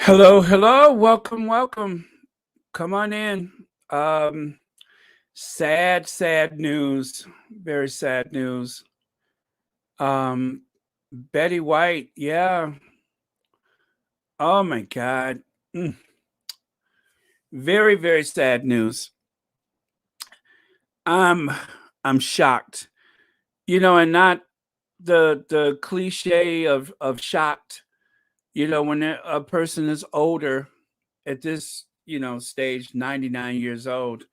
Hello, hello, welcome, welcome. Come on in. Um, sad news. Very sad news. Um, Betty White, yeah. Oh my God. Mm, very sad news. I'm I'm shocked. And not the cliche of shocked. When a person is older at this, stage, 99 years old,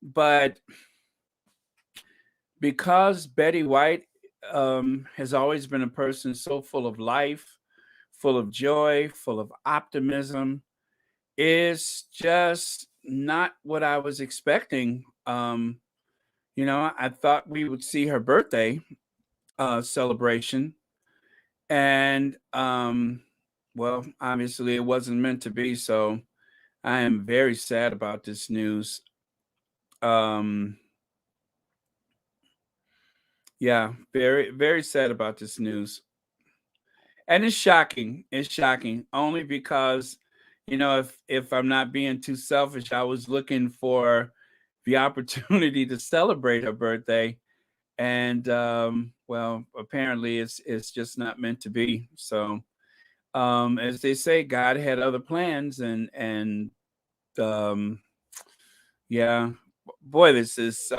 but because Betty White has always been a person so full of life, full of joy, full of optimism, is just not what I was expecting. I thought we would see her birthday celebration, and well, obviously it wasn't meant to be. So I am very sad about this news. Um, yeah, very sad about this news. And it's shocking. It's shocking only because, if I'm not being too selfish, I was looking for the opportunity to celebrate her birthday, and well, apparently it's just not meant to be. So, as they say, God had other plans, and um, yeah, boy, this is.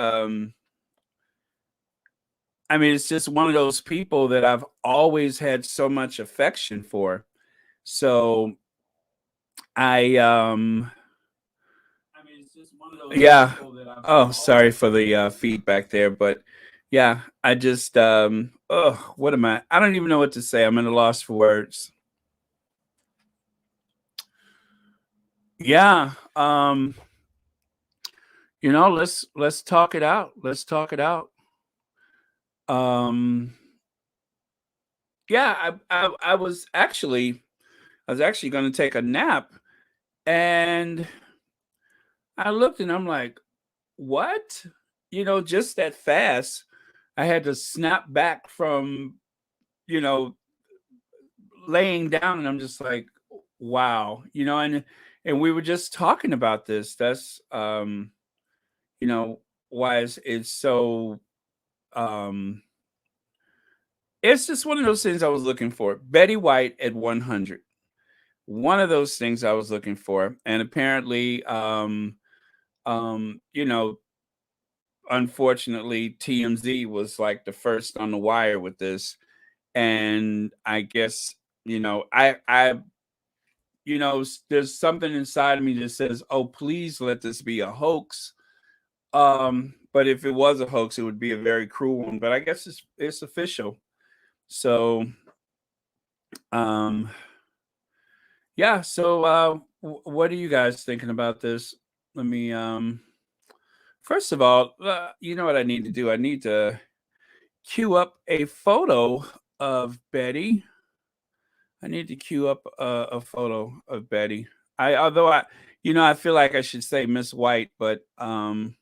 I mean, it's just one of those people that I've always had so much affection for. So I I mean, it's just one of those yeah. People that I've Oh, sorry for the feedback there, but yeah, I just oh, what am I? I don't even know what to say. I'm at a loss for words. Yeah, let's talk it out. Let's talk it out. Um, yeah, I was actually going to take a nap, and I looked and I'm like, what? Just that fast. I had to snap back from, you know, laying down, and I'm just like, wow, and we were just talking about this. That's you know, why it's so um it's just one of those things I was looking for. Betty White at 100. One of those things I was looking for. And apparently, you know, unfortunately, TMZ was like the first on the wire with this. And I guess, there's something inside of me that says, oh, please let this be a hoax. But if it was a hoax, it would be a very cruel one. But I guess it's official. So, um, yeah. So, what are you guys thinking about this? Let me, first of all, you know what I need to do? I need to queue up a photo of Betty. I need to queue up a photo of Betty. Although I feel like I should say Miss White, but yeah.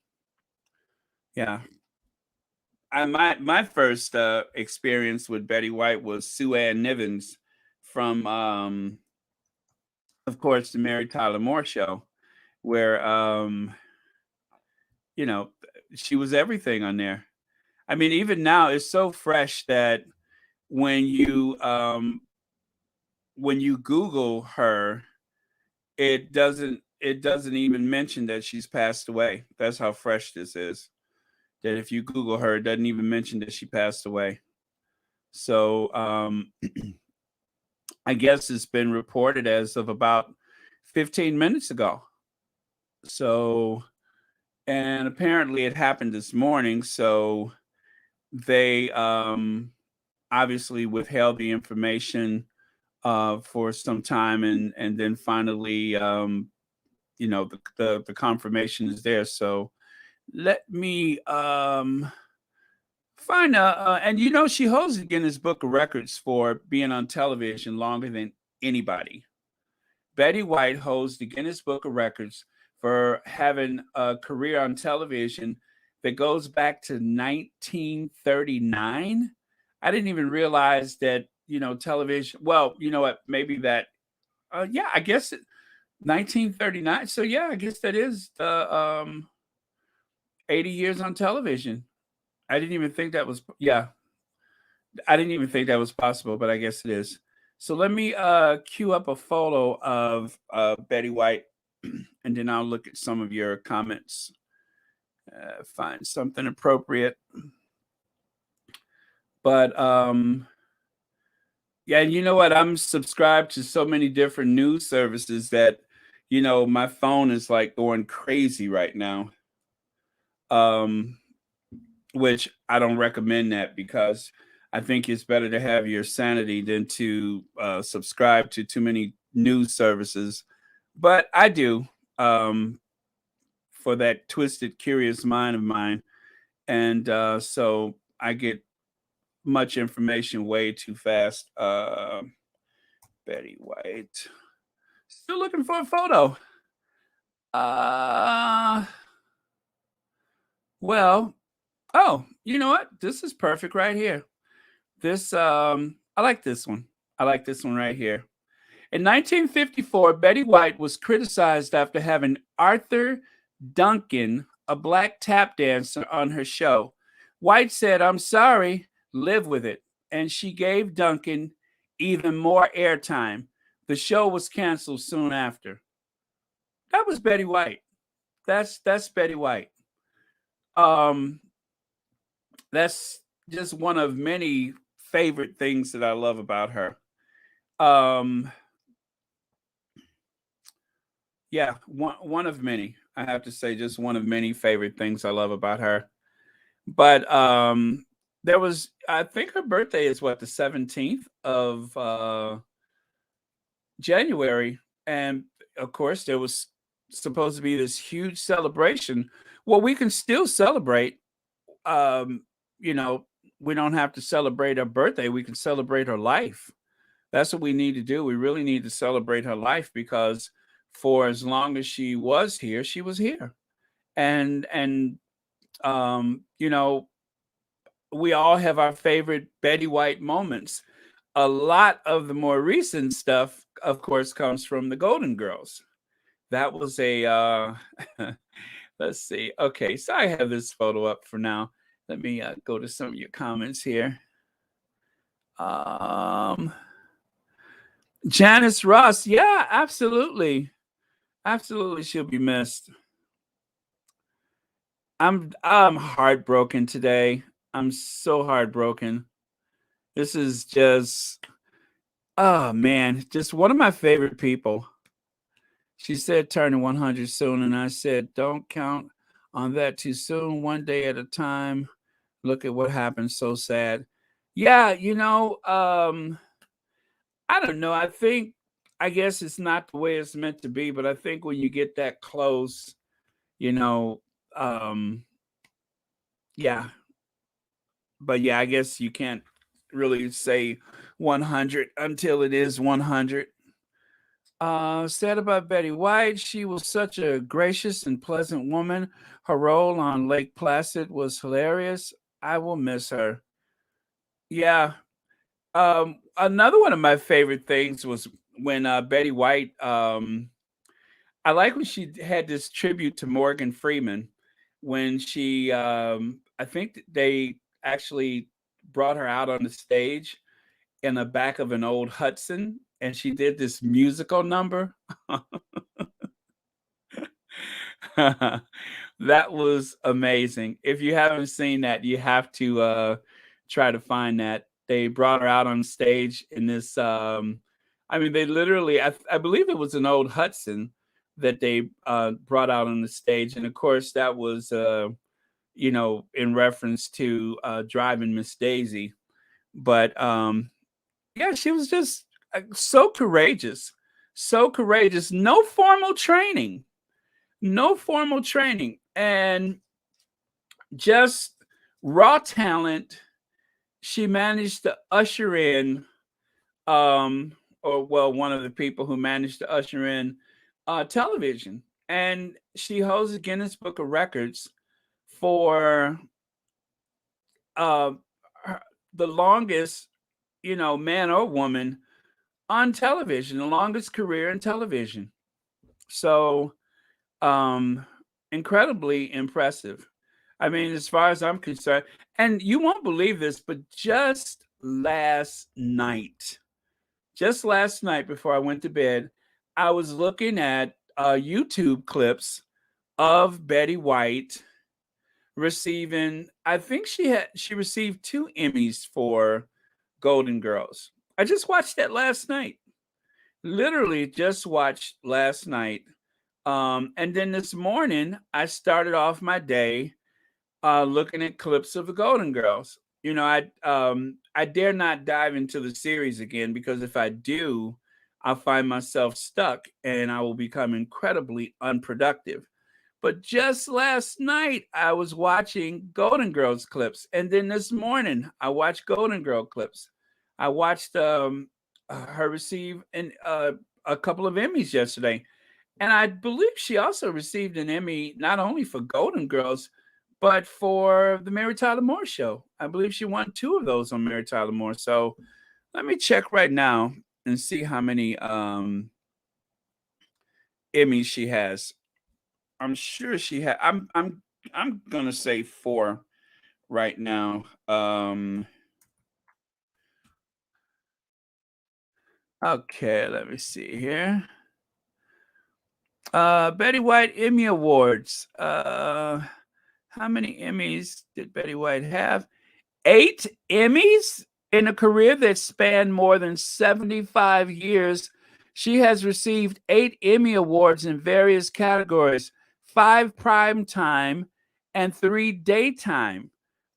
My first experience with Betty White was Sue Ann Nivens from, of course, the Mary Tyler Moore Show, where you know she was everything on there. I mean, even now it's so fresh that when you um, when you Google her, it doesn't even mention that she's passed away. That's how fresh this is. That if you Google her, it doesn't even mention that she passed away. So I guess it's been reported as of about 15 minutes ago. So, and apparently it happened this morning. So they obviously withheld the information for some time, and then finally, the confirmation is there. So let me find out. And she holds the Guinness Book of Records for being on television longer than anybody. Betty White holds the Guinness Book of Records for having a career on television that goes back to 1939. I didn't even realize that, television, well, you know what, maybe that Yeah, I guess 1939. So yeah, I guess that is the 80 years on television. I didn't even think that was yeah, I didn't even think that was possible, but I guess it is. So let me queue up a photo of Betty White and then I'll look at some of your comments. Find something appropriate. But yeah, you know what? I'm subscribed to so many different news services that my phone is like going crazy right now. Um which I don't recommend that because I think it's better to have your sanity than to subscribe to too many news services. But I do, um, for that twisted, curious mind of mine. And so I get much information way too fast. Betty White. Still looking for a photo. Uh, well, oh, you know what? This is perfect right here. This I like this one. I like this one right here. In 1954, Betty White was criticized after having Arthur Duncan, a black tap dancer, on her show. White said, "I'm sorry, live with it." And she gave Duncan even more airtime. The show was canceled soon after. That was Betty White. That's Betty White. Um that's just one of many favorite things that I love about her. Um, yeah, one of many. I have to say, just one of many favorite things I love about her. But there was, I think her birthday is what, the 17th of January, and of course there was supposed to be this huge celebration. Well, we can still celebrate. Um, you know, we don't have to celebrate her birthday. We can celebrate her life. That's what we need to do. We really need to celebrate her life because for as long as she was here. And we all have our favorite Betty White moments. A lot of the more recent stuff, of course, comes from the Golden Girls. That was a let's see. Okay, so I have this photo up for now. Let me go to some of your comments here. Um Janice Ross, yeah, absolutely. Absolutely, she'll be missed. I'm heartbroken today. I'm so heartbroken. This is just oh man, just one of my favorite people. She said turning 100 soon, and I said, don't count on that too soon. One day at a time. Look at what happened. So sad. Yeah, I don't know. I guess it's not the way it's meant to be, but I think when you get that close, you know, um, yeah. But yeah, I guess you can't really say 100 until it is 100. Said about Betty White, she was such a gracious and pleasant woman. Her role on Lake Placid was hilarious. I will miss her. Yeah. Another one of my favorite things was when Betty White I like when she had this tribute to Morgan Freeman when she I think they actually brought her out on the stage in the back of an old Hudson and she did this musical number. That was amazing. If you haven't seen that, you have to try to find that. They brought her out on stage in this I mean they literally I believe it was an old Hudson that they brought out on the stage and of course that was in reference to driving Miss Daisy. But yeah, she was just so courageous. So courageous. No formal training. No formal training. And just raw talent. She managed to usher in, or well, one of the people who managed to usher in television. And she holds the Guinness Book of Records for uh, her- the longest, man or woman on television, the longest career in television. So, um, incredibly impressive. I mean, as far as I'm concerned, and you won't believe this, but just last night before I went to bed, I was looking at YouTube clips of Betty White receiving, I think she received 2 Emmys for Golden Girls. I just watched that last night. Literally just watched last night. And then this morning I started off my day looking at clips of the Golden Girls. You know, I dare not dive into the series again because if I do, I'll find myself stuck and I will become incredibly unproductive. But just last night, I was watching Golden Girls clips, and then this morning, I watched Golden Girl clips. I watched her receive a couple of Emmys yesterday, and I believe she also received an Emmy not only for Golden Girls, but for the Mary Tyler Moore Show. I believe she won 2 of those on Mary Tyler Moore. So let me check right now and see how many Emmys she has. I'm sure she had. I'm gonna say 4 right now. Okay, let me see here. Betty White Emmy Awards. How many Emmys did Betty White have? 8 Emmys in a career that spanned more than 75 years. She has received 8 Emmy Awards in various categories, 5 primetime and 3 daytime,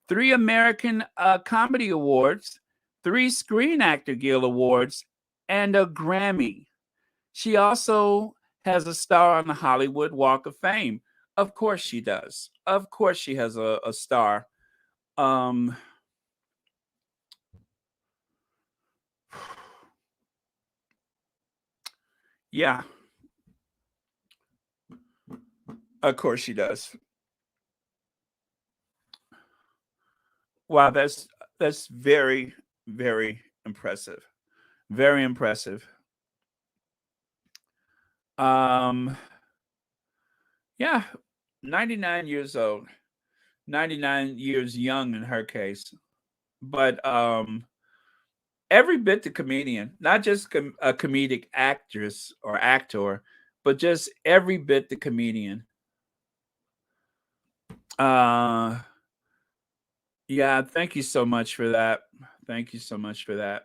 3 American Comedy Awards, 3 Screen Actor Guild Awards, and a Grammy. She also has a star on the Hollywood Walk of Fame. Of course she does. Of course she has a star. Um, yeah, of course she does. Wow, that's very, very impressive. Very impressive. Um, yeah, 99 years old. 99 years young in her case. But every bit the comedian, not just a comedic actress or actor, but just every bit the comedian. Uh yeah, thank you so much for that. Thank you so much for that.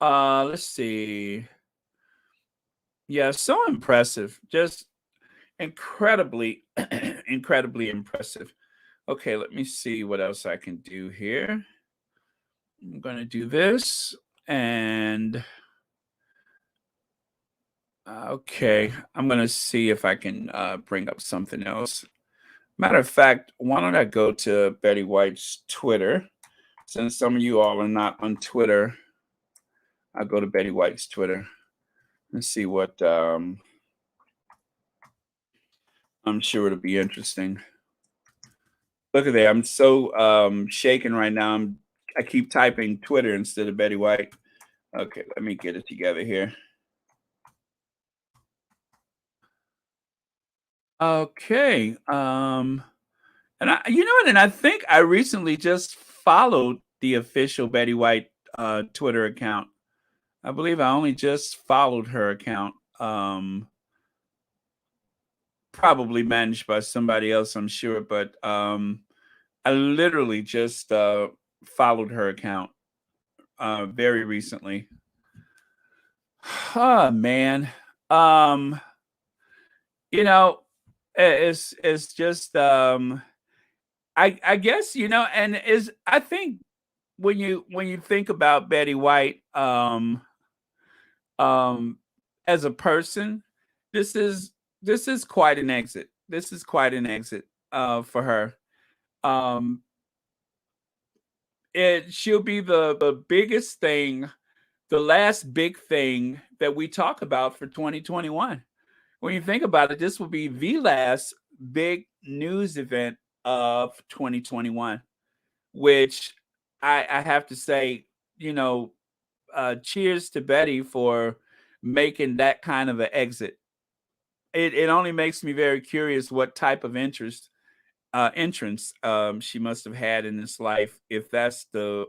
Let's see. Yeah, so impressive. Just incredibly incredibly impressive. Okay, let me see what else I can do here. I'm going to do this and okay, I'm going to see if I can bring up something else. Matter of fact, why don't I go to Betty White's Twitter? Since some of you all are not on Twitter, I'll go to Betty White's Twitter and see what I'm sure it'll be interesting. Look at that. I'm so shaken right now. I keep typing Twitter instead of Betty White. Okay, let me get it together here. Okay. And you know what? And I think I recently just followed the official Betty White Twitter account. I believe I only just followed her account. Probably managed by somebody else, I'm sure, but I literally just followed her account very recently. Oh man. Um, you know, it's just I guess, and is I think when you think about Betty White um as a person, this is this is quite an exit. This is quite an exit for her. Um she'll be the biggest thing, the last big thing that we talk about for 2021. When you think about it, this will be the last big news event of 2021, which I have to say, you know, cheers to Betty for making that kind of an exit. It only makes me very curious what type of entrance she must have had in this life if that's the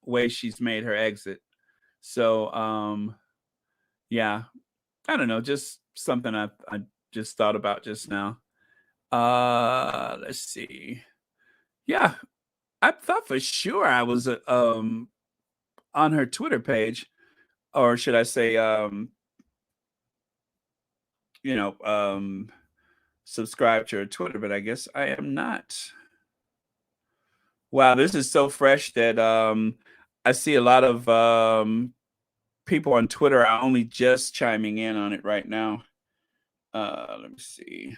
way she's made her exit. So yeah, I don't know, just something I just thought about just now. Let's see. Yeah, I thought for sure I was on her Twitter page, or should I say, you know, subscribe to her Twitter, but I guess I am not. Wow, this is so fresh that I see a lot of people on Twitter are only just chiming in on it right now. Let me see.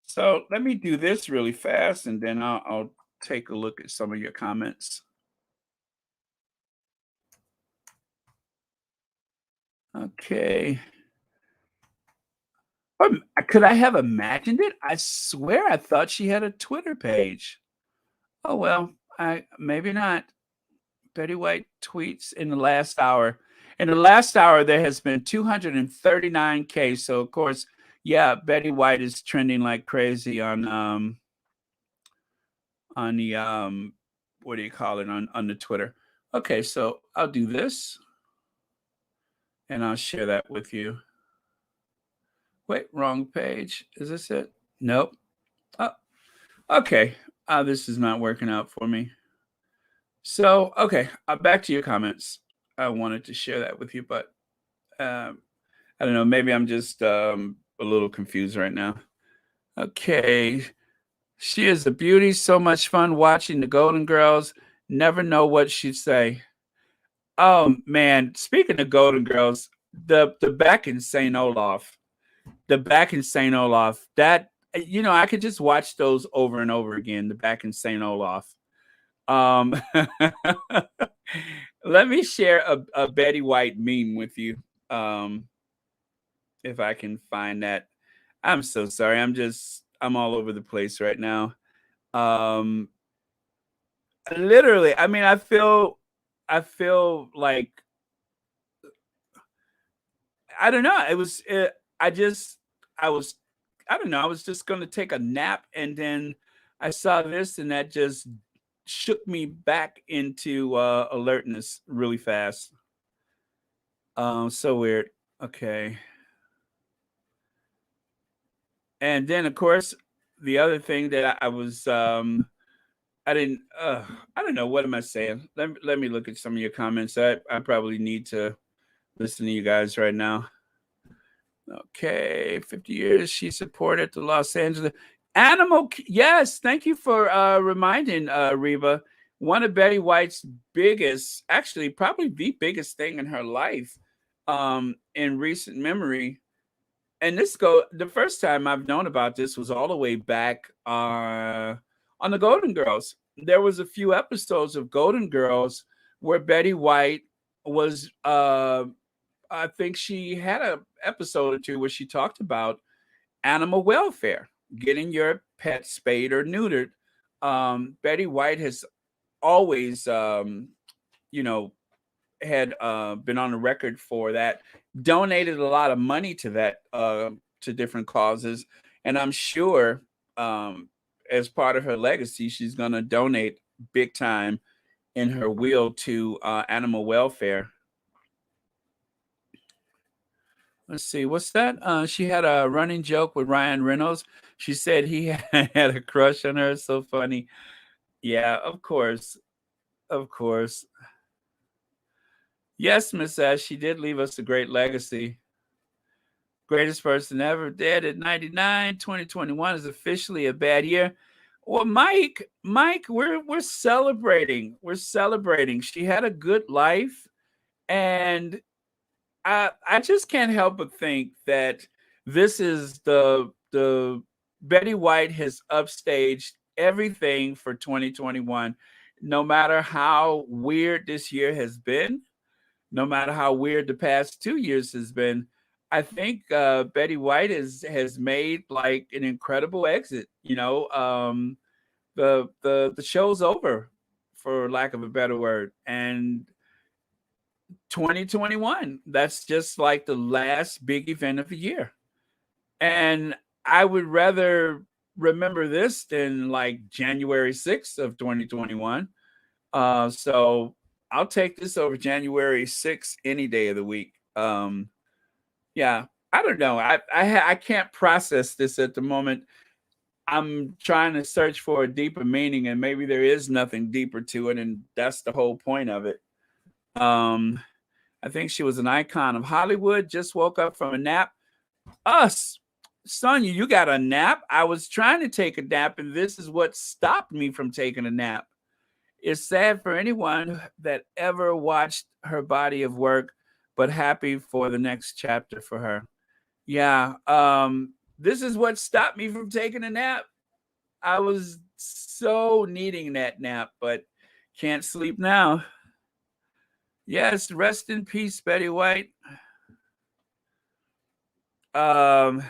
So let me do this really fast, and then I'll take a look at some of your comments. Okay. Could I have imagined it? I swear I thought she had a Twitter page. Oh well, I maybe not. Betty White tweets in the last hour. In the last hour, there has been 239K. So of course, yeah, Betty White is trending like crazy on the what do you call it, on the Twitter. Okay, so I'll do this and I'll share that with you. Wait, wrong page. Is this it? Nope. Oh, okay. This is not working out for me. So, okay, back to your comments. I wanted to share that with you, but um, I don't know. Maybe I'm just a little confused right now. Okay. She is a beauty. So much fun watching the Golden Girls. Never know what she'd say. Oh man, speaking of Golden Girls, the back in St. Olaf, the back in St. Olaf, that I could just watch those over and over again. The back in St. Olaf. Um, let me share a Betty White meme with you. If I can find that. I'm so sorry. I'm all over the place right now. Um, literally, I mean, I feel like I don't know. I was I don't know. I was just going to take a nap and then I saw this and that just shook me back into alertness really fast. So weird. Okay. And then of course the other thing that I was I didn't I don't know, what am I saying? Let me look at some of your comments. I probably need to listen to you guys right now. Okay, 50 years she supported the Los Angeles Yes, thank you for reminding Reba. One of Betty White's biggest, actually probably the biggest thing in her life in recent memory. And the first time I've known about this was all the way back on the Golden Girls. There was a few episodes of Golden Girls where Betty White was I think she had a episode or two where she talked about animal welfare, getting your pet spayed or neutered. Betty White has always, you know, had been on the record for that, donated a lot of money to that, to different causes. And I'm sure as part of her legacy, she's going to donate big time in her will to animal welfare. Let's see, what's that? She had a running joke with Ryan Reynolds. She said he had a crush on her. So funny. Yeah, of course. Of course. Yes, Miss Ash, she did leave us a great legacy. Greatest person ever, dead at 99. 2021 is officially a bad year. Well, Mike, we're celebrating. We're celebrating. She had a good life, and I just can't help but think that this is the Betty White has upstaged everything for 2021. No matter how weird this year has been, no matter how weird the past 2 years has been, I think Betty White has made like an incredible exit. The show's over for lack of a better word. And 2021, that's just like the last big event of the year. And I would rather remember this than like January 6th of 2021. So I'll take this over January 6th any day of the week. Yeah, I don't know. I can't process this at the moment. I'm trying to search for a deeper meaning, and maybe there is nothing deeper to it, and that's the whole point of it. I think she was an icon of Hollywood. Just woke up from a nap. Us, Sonia, you got a nap? I was trying to take a nap, and this is what stopped me from taking a nap. It's sad for anyone that ever watched her body of work, but happy for the next chapter for her. Yeah, this is what stopped me from taking a nap. I was so needing that nap, but can't sleep now. Yes, rest in peace, Betty White. Glad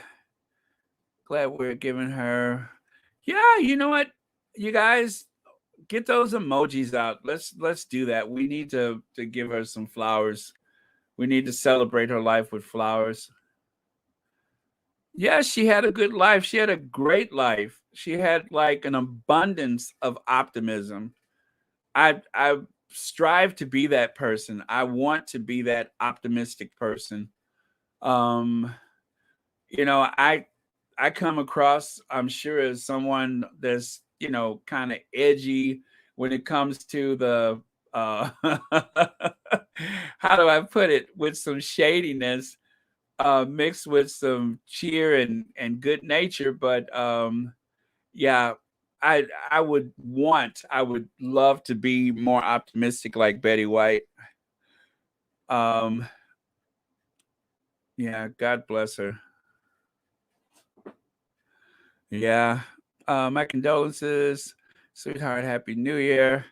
we're giving her. Yeah, you know what, you guys, get those emojis out. Let's do that. We need to give her some flowers. We need to celebrate her life with flowers. Yeah, she had a good life. She had a great life. She had like an abundance of optimism. I strive to be that person. I want to be that optimistic person. Um, I come across, I'm sure, as someone that's, kind of edgy when it comes to the how do I put it, with some shadiness mixed with some cheer and good nature. But yeah, I would love to be more optimistic like Betty White. Um, yeah, God bless her. Yeah. My condolences, sweetheart. Happy New Year.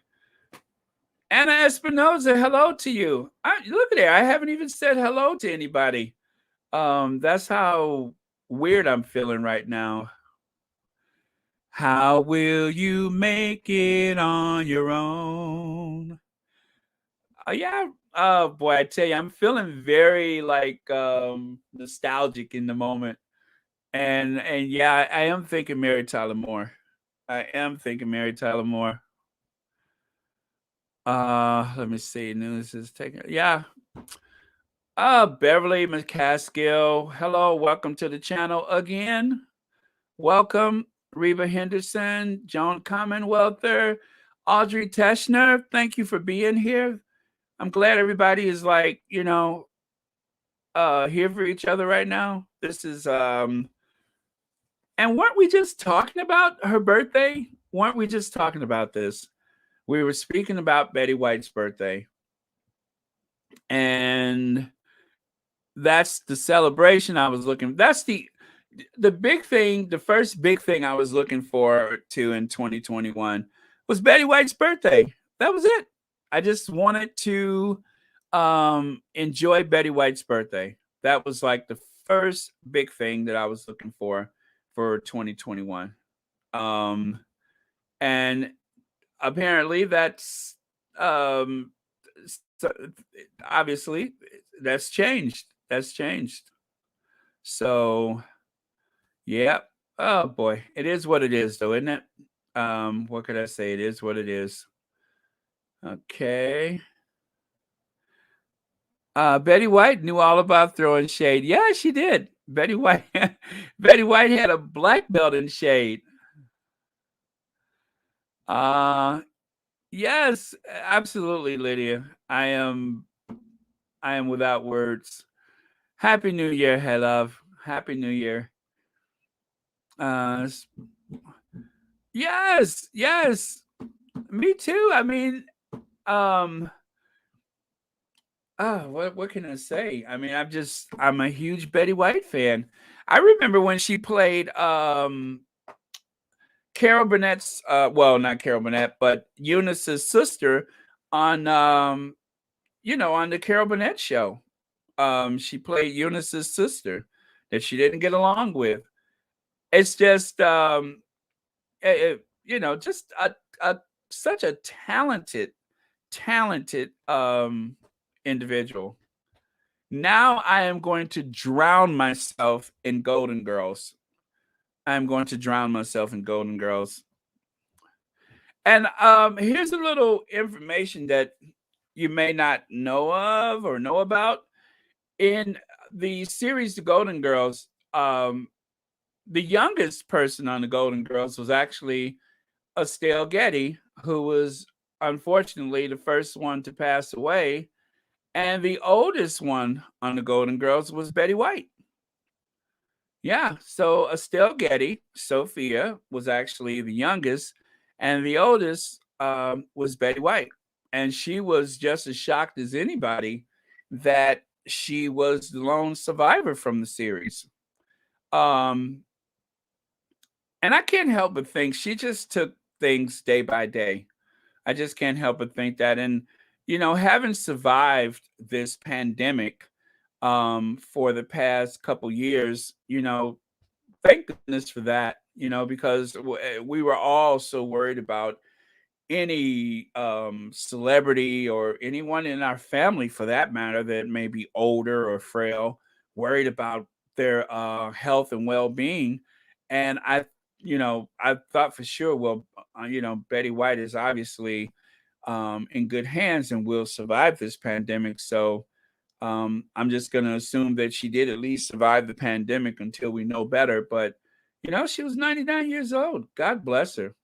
Anna Espinoza, hello to you. Look at there. I haven't even said hello to anybody. That's how weird I'm feeling right now. How will you make it on your own? Yeah. Oh boy, I tell you, I'm feeling very like nostalgic in the moment. And yeah, I am thinking Mary Tyler Moore. I am thinking Mary Tyler Moore. Let me see. News is taking. Yeah. Beverly McCaskill. Hello, welcome to the channel again. Welcome, Reba Henderson, Joan Commonwealther, Audrey Teschner. Thank you for being here. I'm glad everybody is like, here for each other right now. This is and weren't we just talking about her birthday? Weren't we just talking about this? We were speaking about Betty White's birthday. And that's the celebration I was looking. That's the big thing. The first big thing I was looking forward to in 2021 was Betty White's birthday. That was it. I just wanted to enjoy Betty White's birthday. That was like the first big thing that I was looking for 2021. And apparently that's so obviously that's changed. That's changed. So yeah. Oh boy. It is what it is though, isn't it? What could I say? It is what it is. Okay. Betty White knew all about throwing shade. Yeah, she did. Betty White Betty White had a black belt in shade. Yes, absolutely, Lydia. I am without words. Happy New Year, hey love. Happy New Year. Yes, yes. Me too. I mean, what can I say? I mean, I'm a huge Betty White fan. I remember when she played Carol Burnett's well, not Carol Burnett, but Eunice's sister on on the Carol Burnett show. She played Eunice's sister that she didn't get along with. It's just just a such a talented individual. Now I am going to drown myself in Golden Girls. I'm going to drown myself in Golden Girls. And here's a little information that you may not know of or know about. In the series The Golden Girls, the youngest person on the Golden Girls was actually Estelle Getty, who was unfortunately the first one to pass away. And the oldest one on the Golden Girls was Betty White. Yeah, so Estelle Getty, Sophia, was actually the youngest, and the oldest was Betty White. And she was just as shocked as anybody that she was the lone survivor from the series. Um, and I can't help but think she just took things day by day. I just can't help but think that. And, having survived this pandemic for the past couple years, thank goodness for that, because we were all so worried about any celebrity or anyone in our family for that matter that may be older or frail, worried about their health and well-being. And I thought for sure, well, Betty White is obviously in good hands and will survive this pandemic. So I'm just going to assume that she did at least survive the pandemic until we know better. But, she was 99 years old. God bless her.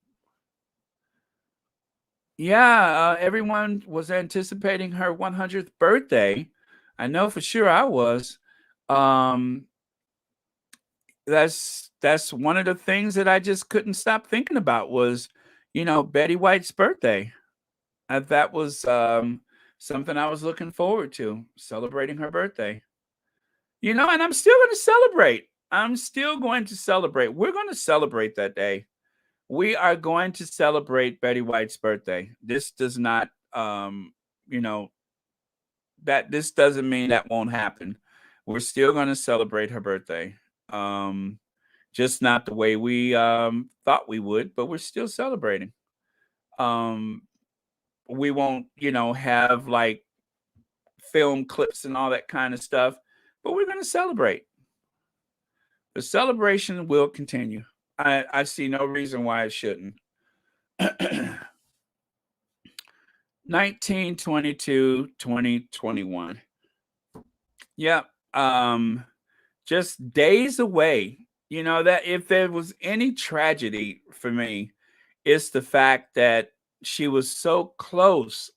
Yeah, everyone was anticipating her 100th birthday. I know for sure I was. Um, that's one of the things that I just couldn't stop thinking about was, Betty White's birthday. That was something I was looking forward to, celebrating her birthday. And I'm still going to celebrate. I'm still going to celebrate. We're going to celebrate that day. We are going to celebrate Betty White's birthday. This does not, you know, that this doesn't mean that won't happen. We're still going to celebrate her birthday. Um, just not the way we thought we would, but we're still celebrating. Um, we won't, have like film clips and all that kind of stuff, but we're going to celebrate. The celebration will continue. I see no reason why it shouldn't. 1922, 2021. Yep. Just days away. That if there was any tragedy for me, it's the fact that she was so close.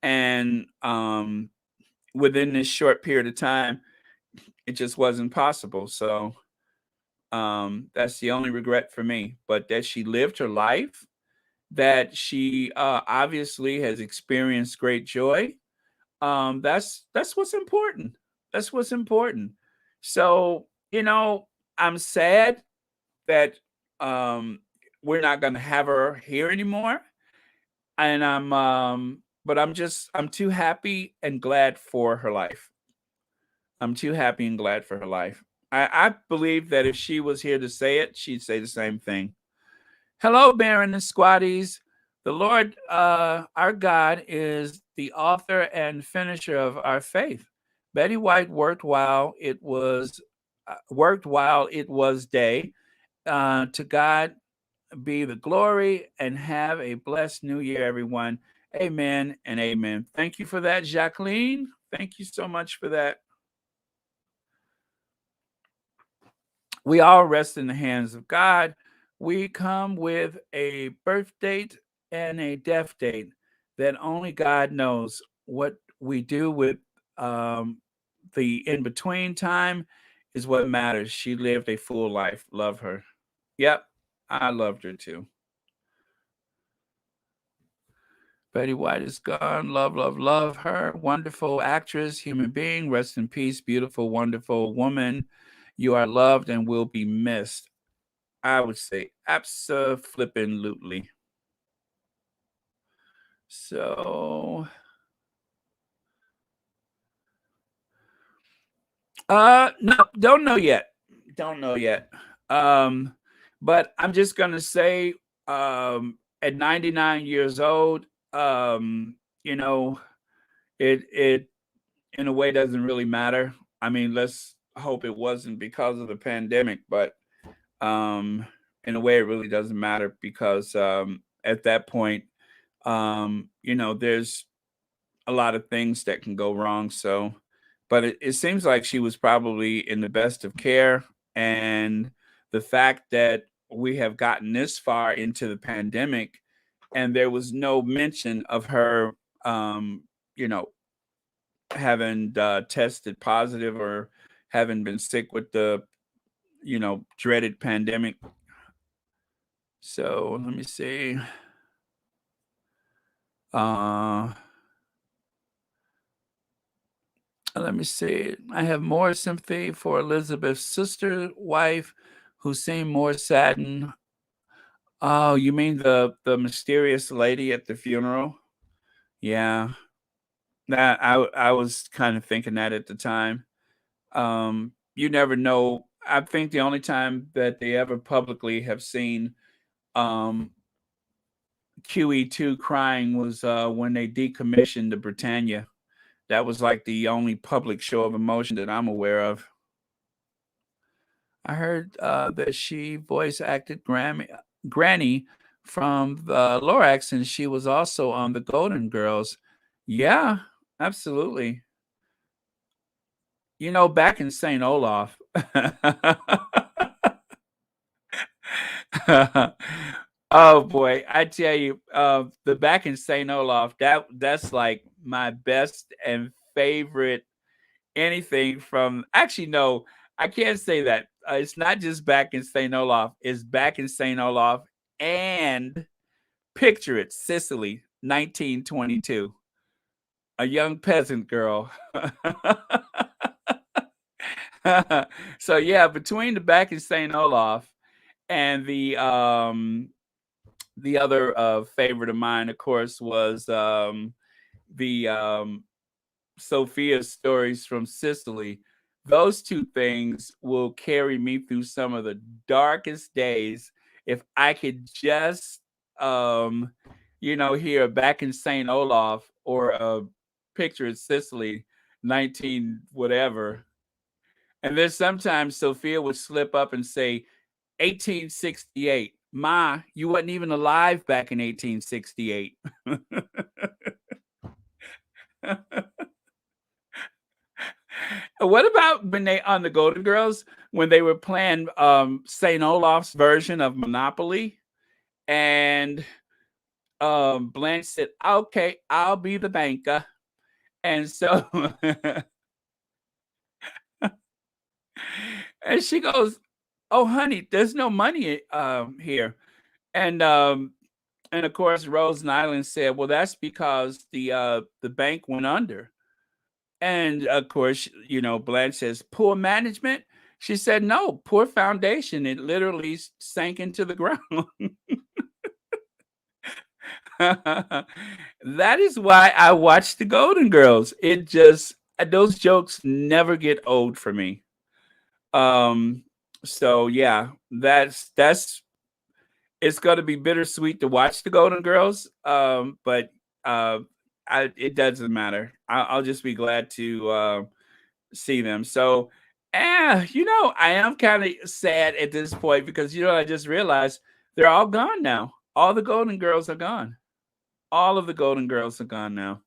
And within this short period of time, it just wasn't possible. So that's the only regret for me. But that she lived her life, that she obviously has experienced great joy. That's what's important. That's what's important. So, I'm sad that we're not going to have her here anymore. And but I'm too happy and glad for her life. I'm too happy and glad for her life. I believe that if she was here to say it, she'd say the same thing. Hello, Baron and Squatties. The Lord, our God, is the author and finisher of our faith. Betty White worked while it was day. To God be the glory, and have a blessed new year, everyone. Amen and amen. Thank you for that, Jacqueline. Thank you so much for that. We all rest in the hands of God. We come with a birth date and a death date that only God knows. What we do with the in between time is what matters. She lived a full life. Love her. Yep, I loved her too. Betty White is gone. Love, love, love her. Wonderful actress, human being. Rest in peace, beautiful, wonderful woman. You are loved and will be missed. I would say abso-flippin'-lutely. So, no, don't know yet. Don't know yet. But I'm just gonna say, at 99 years old, you know, it in a way doesn't really matter. I mean, let's hope it wasn't because of the pandemic, but um, in a way, it really doesn't matter because at that point, there's a lot of things that can go wrong. So, but it seems like she was probably in the best of care. And the fact that we have gotten this far into the pandemic and there was no mention of her, you know, having tested positive or having been sick with the, dreaded pandemic. So let me see. Uh, Let me see. I have more sympathy for Elizabeth's sister wife who seemed more saddened. Oh, you mean the mysterious lady at the funeral? Yeah. That I was kind of thinking that at the time. You never know. I think the only time that they ever publicly have seen um QE2 crying was when they decommissioned the Britannia. That was like the only public show of emotion that I'm aware of. I heard that she voice acted Granny from the Lorax, and she was also on the Golden Girls. Yeah, absolutely. Back in St. Olaf. Oh boy, I tell you, the back in St. Olaf, that's like my best and favorite anything from actually no, I can't say that. It's not just back in St. Olaf, it's back in St. Olaf and picture it, Sicily, 1922. A young peasant girl. So yeah, between the back in St. Olaf and the other favorite of mine, of course, was the Sophia's stories from Sicily. Those two things will carry me through some of the darkest days. If I could just, hear back in St. Olaf or a picture of Sicily, 19 whatever. And then sometimes Sophia would slip up and say, 1868. Ma, you wasn't even alive back in 1868. What about when they on the Golden Girls when they were playing St. Olaf's version of Monopoly and Blanche said, "Okay, I'll be the banker." And so and she goes, "Oh honey, there's no money here." And of course Rose Nyland said, "Well, that's because the bank went under." And of course, Blanche says, "Poor management." She said, "No, poor foundation. It literally sank into the ground." That is why I watch the Golden Girls. It just those jokes never get old for me. Um, so yeah, that's it's going to be bittersweet to watch the Golden Girls. But uh, it doesn't matter. I'll just be glad to see them. So, I am kind of sad at this point because I just realized they're all gone now. All the Golden Girls are gone. All of the Golden Girls are gone now.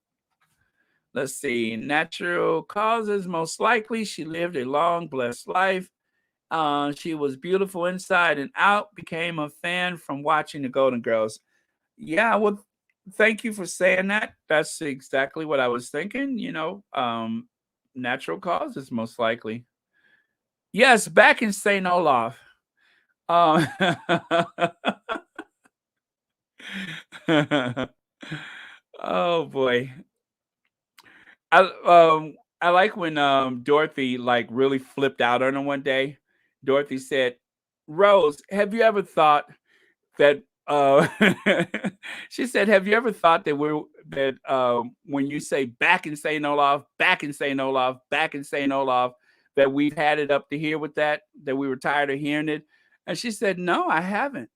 Let's see. Natural causes, most likely. She lived a long, blessed life. She was beautiful inside and out. Became a fan from watching the Golden Girls. Yeah, well, thank you for saying that. That's exactly what I was thinking. Natural causes, most likely. Yes, back in St. Olaf. Um, oh boy. I like when Dorothy like really flipped out on her one day. Dorothy said, "Rose, have you ever thought that she said, have you ever thought that when you say back in St. Olaf, back in St. Olaf, back in St. Olaf, that we've had it up to here with that we were tired of hearing it?" And she said, "No, I haven't."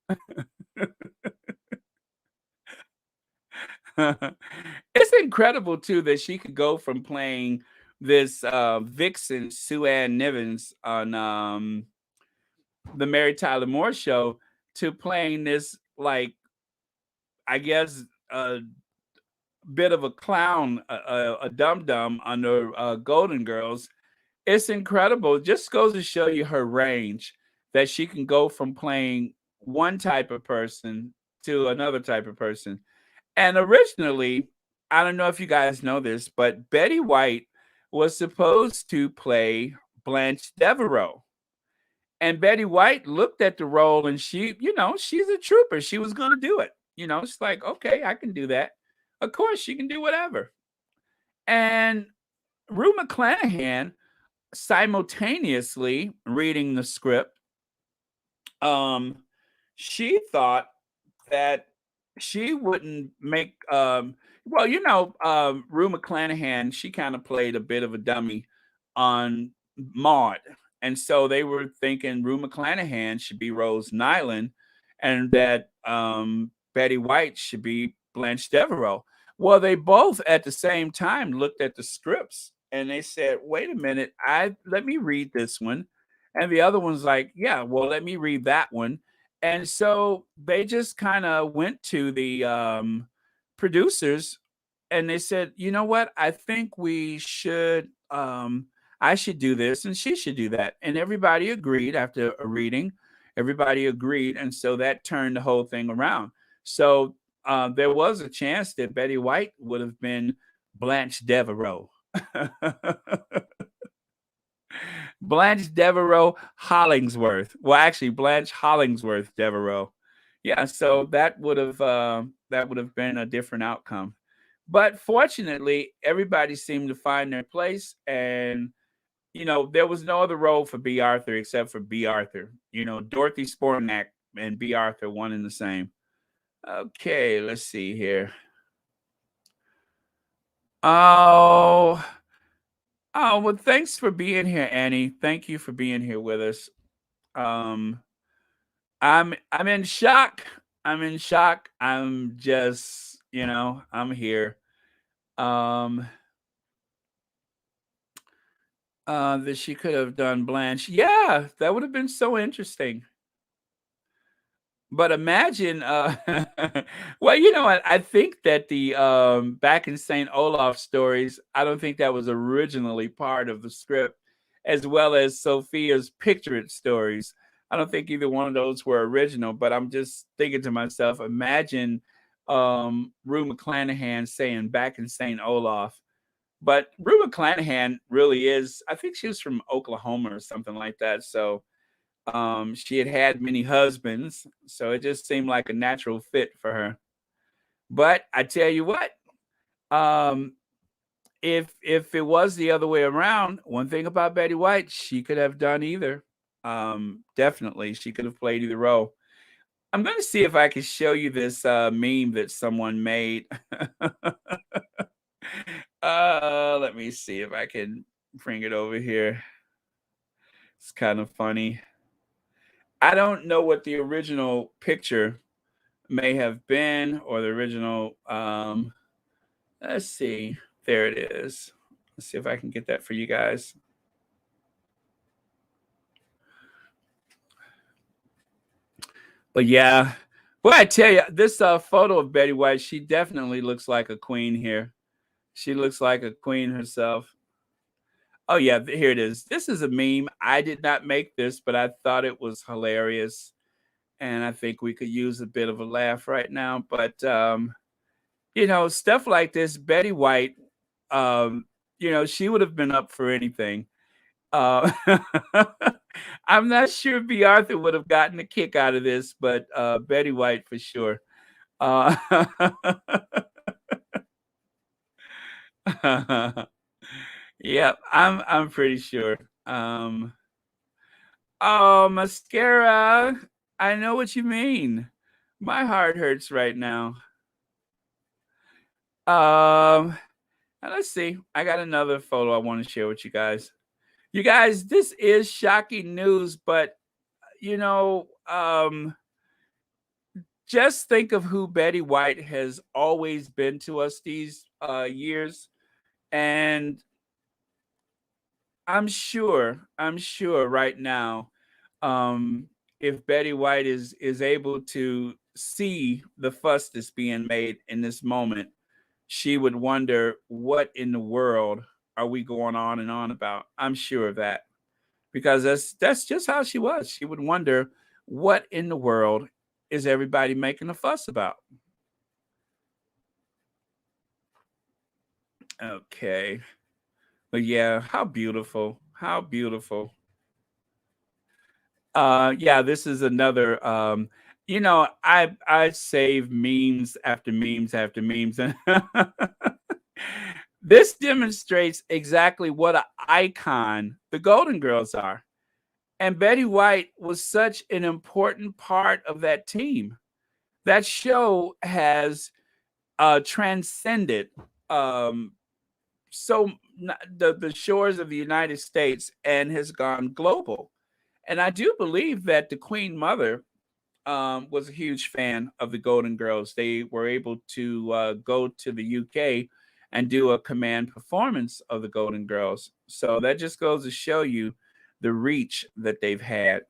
It's incredible too that she could go from playing this vixen Sue Ann Nivens on the Mary Tyler Moore Show to playing this, like, I guess, bit of a clown, a dum dum on the Golden Girls. It's incredible. It just goes to show you her range, that she can go from playing one type of person to another type of person. And originally, I don't know if you guys know this, but Betty White was supposed to play Blanche Devereaux. And Betty White looked at the role and she's a trooper. She was going to do it. It's like, okay, I can do that. Of course, she can do whatever. And Rue McClanahan, simultaneously reading the script, she thought that she wouldn't make Rue McClanahan, she kind of played a bit of a dummy on Maud. And so they were thinking Rue McClanahan should be Rose Nyland and that Betty White should be Blanche Devereaux. Well, they both at the same time looked at the scripts and they said, wait a minute, let me read this one. And the other one's like, yeah, well, let me read that one. And so they just kind of went to the producers and they said, you know what? I think we should, I should do this and she should do that. And everybody agreed after a reading. Everybody agreed. And so that turned the whole thing around. So there was a chance that Betty White would have been Blanche Devereaux. Blanche Devereaux Hollingsworth. Well, actually, Blanche Hollingsworth Devereaux. Yeah, so that would have been a different outcome. But fortunately, everybody seemed to find their place, and there was no other role for B. Arthur except for B. Arthur. Dorothy Spornak and B. Arthur, one and the same. Okay, let's see here. Oh, well, thanks for being here, Annie. Thank you for being here with us. I'm in shock. I'm in shock. I'm just, I'm here. That she could have done Blanche. Yeah, that would have been so interesting. But imagine, well, I think that the back in St. Olaf stories, I don't think that was originally part of the script, as well as Sophia's Picture It stories. I don't think either one of those were original, but I'm just thinking to myself, imagine Rue McClanahan saying back in St. Olaf. But Rue McClanahan really is, I think she was from Oklahoma or something like that. So she had many husbands, so it just seemed like a natural fit for her. But I tell you what, if it was the other way around, one thing about Betty White, she could have done either. Definitely, she could have played either role. I'm going to see if I can show you this meme that someone made. Let me see if I can bring it over here. It's kind of funny. I don't know what the original picture may have been or the original. Let's see. There it is. Let's see if I can get that for you guys. But yeah, well, I tell you, this photo of Betty White, she definitely looks like a queen here. She looks like a queen herself. Oh yeah, here it is. This is a meme. I did not make this, but I thought it was hilarious. And I think we could use a bit of a laugh right now. But stuff like this, Betty White, she would have been up for anything. I'm not sure B. Arthur would have gotten a kick out of this, but Betty White for sure. Yeah, I'm pretty sure. Oh, mascara. I know what you mean. My heart hurts right now. Let's see. I got another photo I want to share with you guys. You guys, this is shocking news, but just think of who Betty White has always been to us these years, and I'm sure right now, um, if Betty White is able to see the fuss that's being made in this moment, she would wonder what in the world are we going on and on about. I'm sure of that because that's just how she was. She would wonder what in the world is everybody making a fuss about. Okay. But yeah, how beautiful. How beautiful. Yeah, this is another I save memes after memes after memes and this demonstrates exactly what an icon the Golden Girls are. And Betty White was such an important part of that team. That show has transcended um, the shores of the United States and has gone global. And I do believe that the Queen Mother was a huge fan of the Golden Girls. They were able to go to the UK and do a command performance of the Golden Girls. So that just goes to show you the reach that they've had.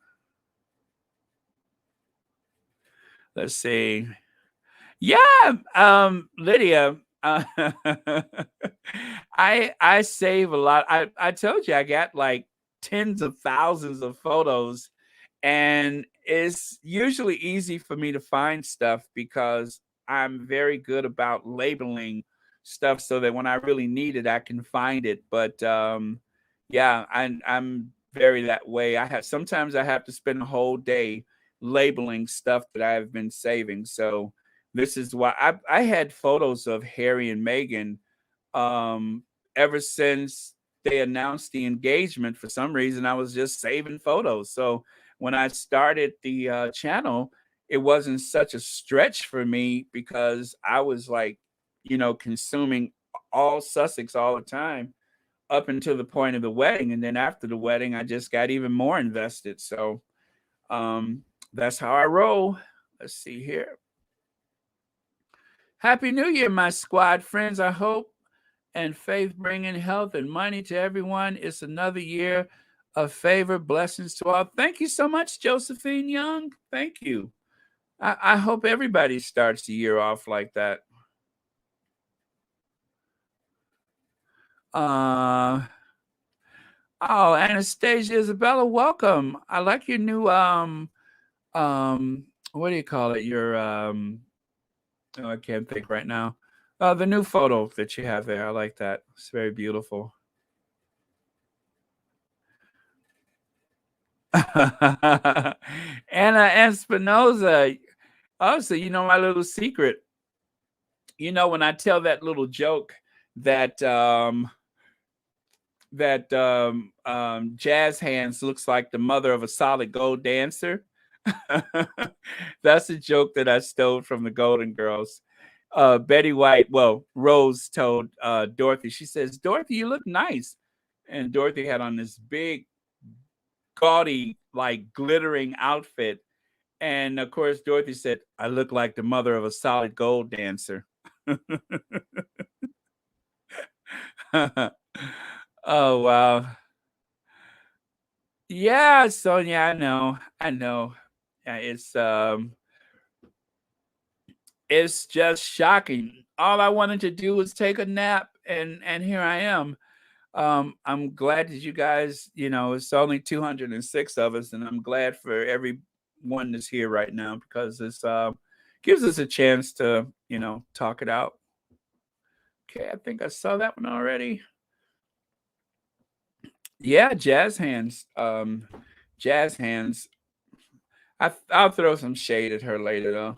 Let's see. Yeah, Lydia, I save a lot. I told you I got like tens of thousands of photos, and it's usually easy for me to find stuff because I'm very good about labeling stuff so that when I really need it, I can find it. But yeah, I'm very that way. Sometimes I have to spend a whole day labeling stuff that I've been saving. So this is why I had photos of Harry and Meghan um, ever since they announced the engagement. For some reason, I was just saving photos. So when I started the channel, it wasn't such a stretch for me because I was like, consuming all Sussex all the time up until the point of the wedding. And then after the wedding, I just got even more invested. So um, that's how I roll. Let's see here. Happy New Year, my squad friends. I hope and faith bringing health and money to everyone. It's another year of favor, blessings to all. Thank you so much, Josephine Young. Thank you. I hope everybody starts the year off like that. Uh, oh, Anastasia Isabella, welcome. I like your new what do you call it? Your oh, I can't think right now. The new photo that you have there. I like that. It's very beautiful. Anna Espinoza. Oh, so you know my little secret. When I tell that little joke that Jazz Hands looks like the mother of a solid gold dancer. That's a joke that I stole from the Golden Girls. Betty White, well, Rose told Dorothy, she says, Dorothy, you look nice. And Dorothy had on this big, gaudy, like glittering outfit. And of course, Dorothy said, I look like the mother of a solid gold dancer. Oh, wow. Yeah, Sonia, I know. I know. Yeah, it's just shocking. All I wanted to do was take a nap and here I am. I'm glad that you guys, it's only 206 of us, and I'm glad for everyone that's here right now because this gives us a chance to, talk it out. Okay, I think I saw that one already. Yeah, Jazz Hands. Jazz Hands. I'll throw some shade at her later, though.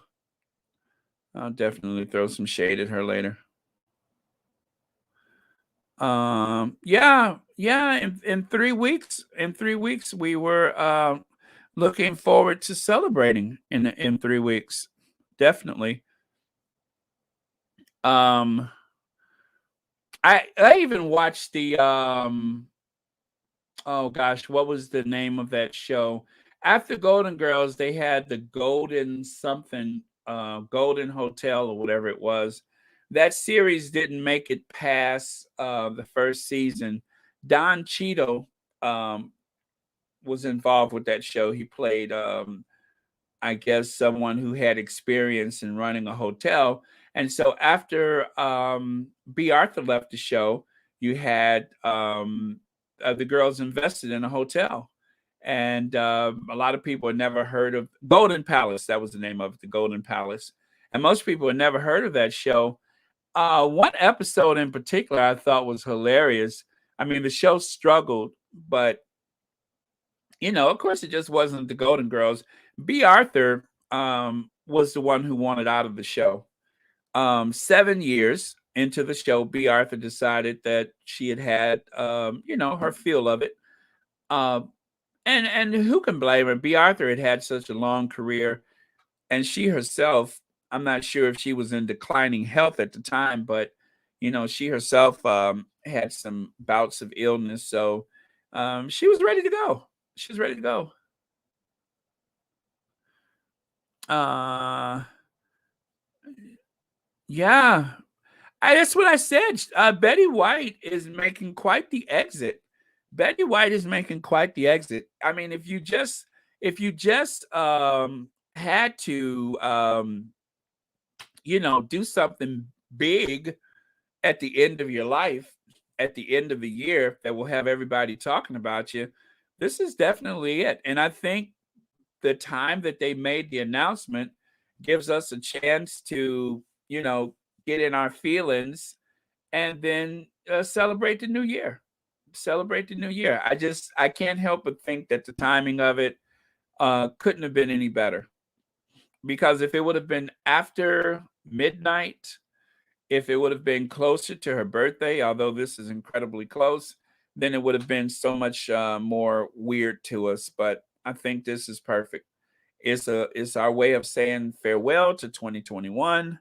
I'll definitely throw some shade at her later. Yeah. In 3 weeks, we were looking forward to celebrating in 3 weeks. Definitely. Um, I even watched the oh gosh, what was the name of that show? After Golden Girls, they had the Golden something Golden Hotel or whatever it was. That series didn't make it past the first season. Don Cheadle um, was involved with that show. He played, I guess, someone who had experience in running a hotel. And so after B. Arthur left the show, you had the girls invested in a hotel. And a lot of people had never heard of Golden Palace. That was the name of it, the Golden Palace. And most people had never heard of that show. One episode in particular I thought was hilarious. I mean, the show struggled, but of course, it just wasn't the Golden Girls. B. Arthur was the one who wanted out of the show. 7 years into the show, B. Arthur decided that she had her feel of it. And who can blame her? B. Arthur had such a long career, and she herself, I'm not sure if she was in declining health at the time, but she herself had some bouts of illness, so she was ready to go. She was ready to go. Uh, yeah, that's what I said. Betty White is making quite the exit. Betty White is making quite the exit. I mean, if you just had to do something big at the end of your life, at the end of the year, that will have everybody talking about you, this is definitely it. And I think the time that they made the announcement gives us a chance to, get in our feelings and then celebrate the new year. Celebrate the new year. I can't help but think that the timing of it couldn't have been any better. Because if it would have been after midnight, if it would have been closer to her birthday, although this is incredibly close, then it would have been so much more weird to us. But I think this is perfect. It's our way of saying farewell to 2021,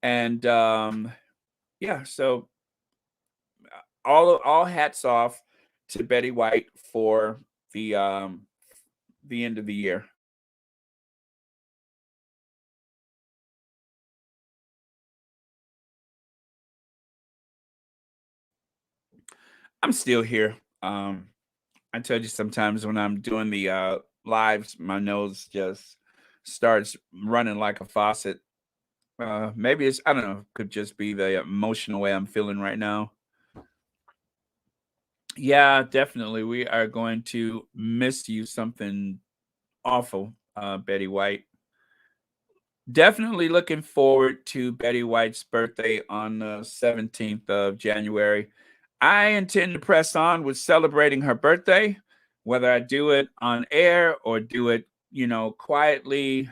and yeah. So all hats off to Betty White for the end of the year. I'm still here. I tell you, sometimes when I'm doing the lives, my nose just starts running like a faucet. Maybe it's, I don't know, could just be the emotional way I'm feeling right now. Yeah, definitely. We are going to miss you something awful, Betty White. Definitely looking forward to Betty White's birthday on the 17th of January. I intend to press on with celebrating her birthday, whether I do it on air or do it, quietly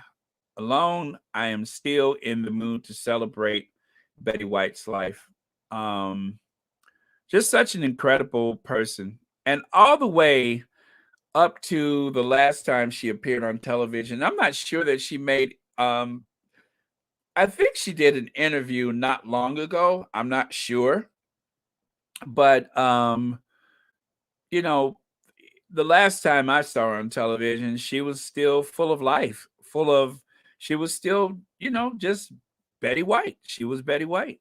alone. I am still in the mood to celebrate Betty White's life. Um, just such an incredible person. And all the way up to the last time she appeared on television, I'm not sure that she made I think she did an interview not long ago. I'm not sure. But you know, the last time I saw her on television, she was still full of life, she was still, just Betty White. She was Betty White.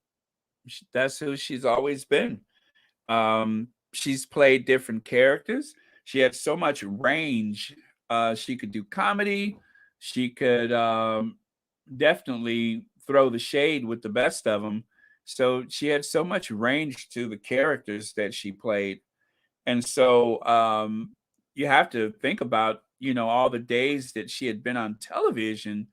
That's who she's always been. She's played different characters. She had so much range. She could do comedy. She could definitely throw the shade with the best of them. So she had so much range to the characters that she played. And so you have to think about, all the days that she had been on television,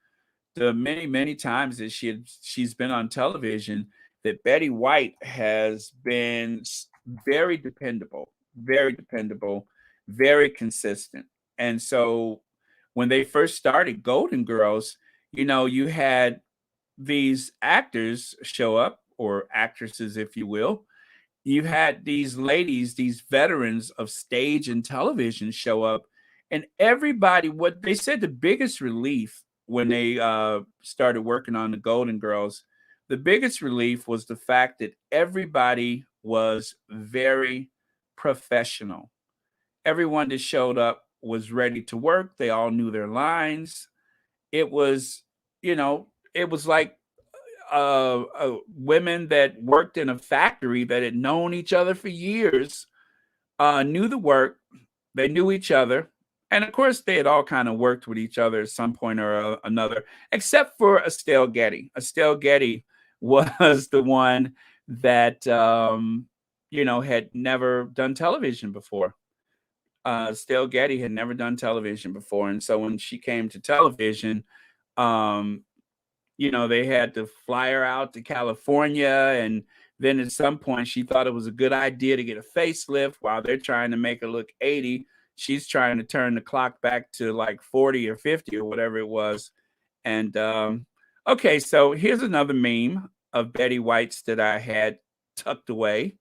the many, many times that she's been on television, that Betty White has been very dependable, very consistent. And so when they first started Golden Girls, you had these actors show up, or actresses, if you will. You had these ladies, these veterans of stage and television show up, and everybody, what they said, the biggest relief when they started working on the Golden Girls, the biggest relief was the fact that everybody was very professional. Everyone that showed up was ready to work. They all knew their lines. It was, you know, it was like women that worked in a factory that had known each other for years, knew the work, they knew each other, and of course they had all kind of worked with each other at some point or another, except for Estelle Getty. Estelle Getty was the one that had never done television before. Estelle Getty had never done television before, and so when she came to television, um, they had to fly her out to California. And then at some point, she thought it was a good idea to get a facelift while they're trying to make her look 80. She's trying to turn the clock back to like 40 or 50 or whatever it was. And okay, so here's another meme of Betty White's that I had tucked away.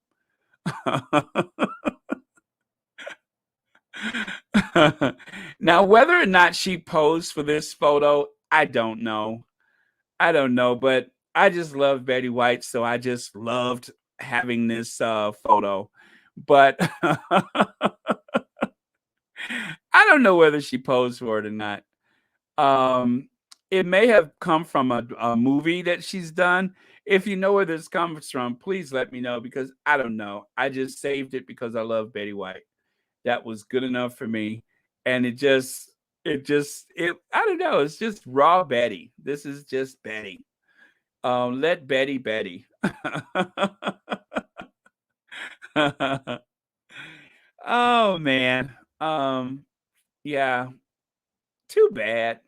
Now, whether or not she posed for this photo, I don't know. But I just love Betty White, so I just loved having this photo. But I don't know whether she posed for it or not. It may have come from a movie that she's done. If you know where this comes from, please let me know, because I don't know. I just saved it because I love Betty White. That was good enough for me. And it I don't know, it's just raw Betty. This is just Betty. Let Betty Betty. Oh man. Yeah, too bad.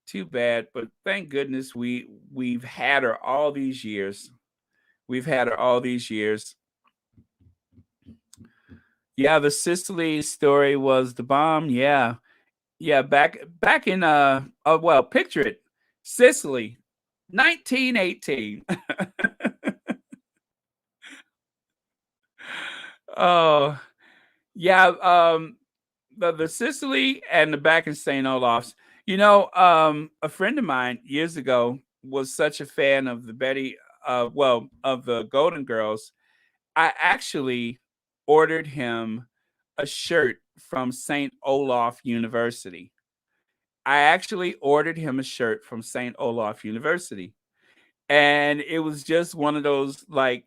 Too bad, but thank goodness we've had her all these years. We've had her all these years. Yeah, the Sicily story was the bomb. Yeah. Yeah, back in well, picture it. Sicily, 1918. Oh, yeah, the Sicily and the back in St. Olaf's. A friend of mine years ago was such a fan of the of the Golden Girls. I actually ordered him a shirt from St. Olaf University. I actually ordered him a shirt from St. Olaf University. And it was just one of those like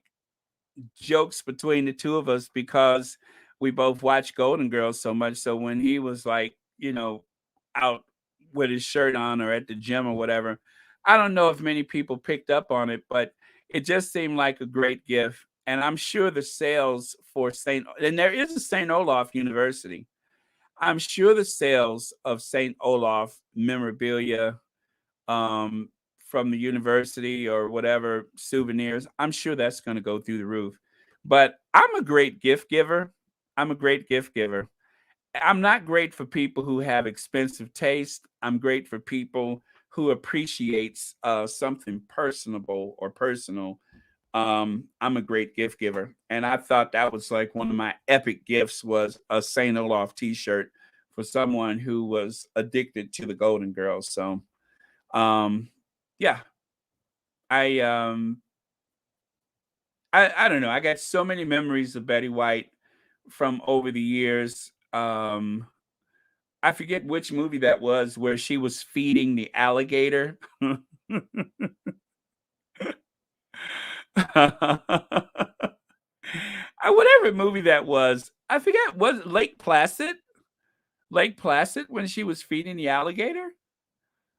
jokes between the two of us, because we both watched Golden Girls so much. So when he was like, out with his shirt on or at the gym or whatever, I don't know if many people picked up on it, but it just seemed like a great gift. And I'm sure the sales for and there is a St. Olaf University. I'm sure the sales of St. Olaf memorabilia, um, from the university or whatever, souvenirs, I'm sure that's going to go through the roof. But I'm a great gift giver. I'm a great gift giver. I'm not great for people who have expensive taste. I'm great for people who appreciates something personable or personal. I'm a great gift giver, and I thought that was like one of my epic gifts was a Saint Olaf T-shirt for someone who was addicted to the Golden Girls. So, um, yeah, I um, I don't know. I got so many memories of Betty White from over the years. I forget which movie that was where she was feeding the alligator. Whatever movie that was, I forget. Was it Lake Placid? Lake Placid, when she was feeding the alligator?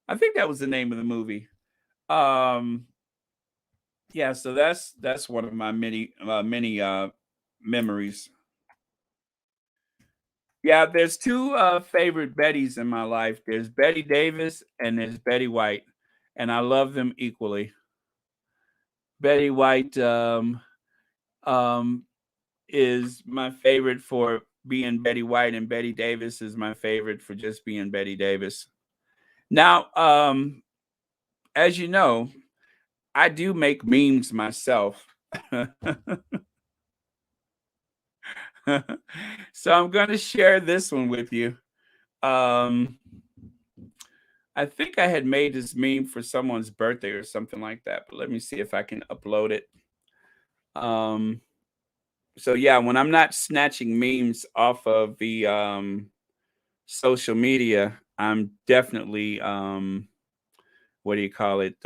I think that was the name of the movie. Um, yeah, so that's one of my many memories. Yeah, there's two favorite Bettys in my life. There's Betty Davis and there's Betty White, and I love them equally. Betty White um, is my favorite for being Betty White, and Betty Davis is my favorite for just being Betty Davis. Now, as you know, I do make memes myself. So I'm going to share this one with you. Um, I think I had made this meme for someone's birthday or something like that, but let me see if I can upload it. Um, so yeah, when I'm not snatching memes off of the social media, I'm definitely what do you call it?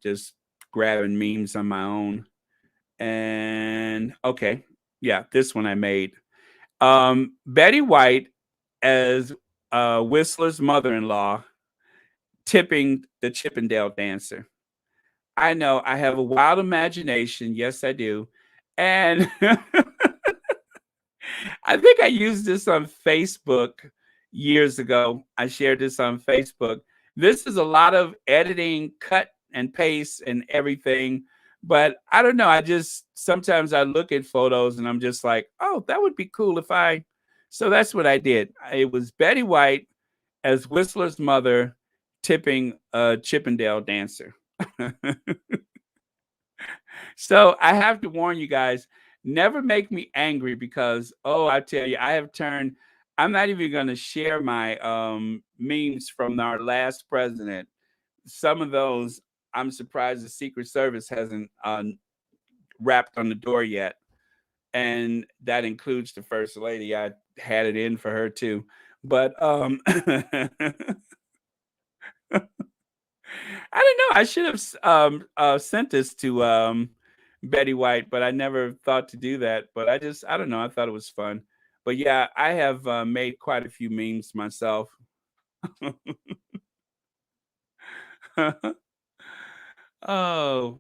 Just grabbing memes on my own. And okay, yeah, this one I made. Betty White as Whistler's mother-in-law tipping the Chippendale dancer. I know I have a wild imagination. Yes, I do. And I think I used this on Facebook years ago. I shared this on Facebook. This is a lot of editing, cut and paste and everything. But I don't know. I just sometimes I look at photos and I'm just like, oh, that would be cool if I. So that's what I did. It was Betty White as Whistler's mother tipping a Chippendale dancer. So I have to warn you guys, never make me angry because, oh, I tell you, I have turned, I'm not even going to share my memes from our last president. Some of those, I'm surprised the Secret Service hasn't wrapped on the door yet. And that includes the First Lady. I had it in for her too. But I don't know. I should have sent this to Betty White, but I never thought to do that. But I don't know. I thought it was fun. But yeah, I have made quite a few memes myself. Oh,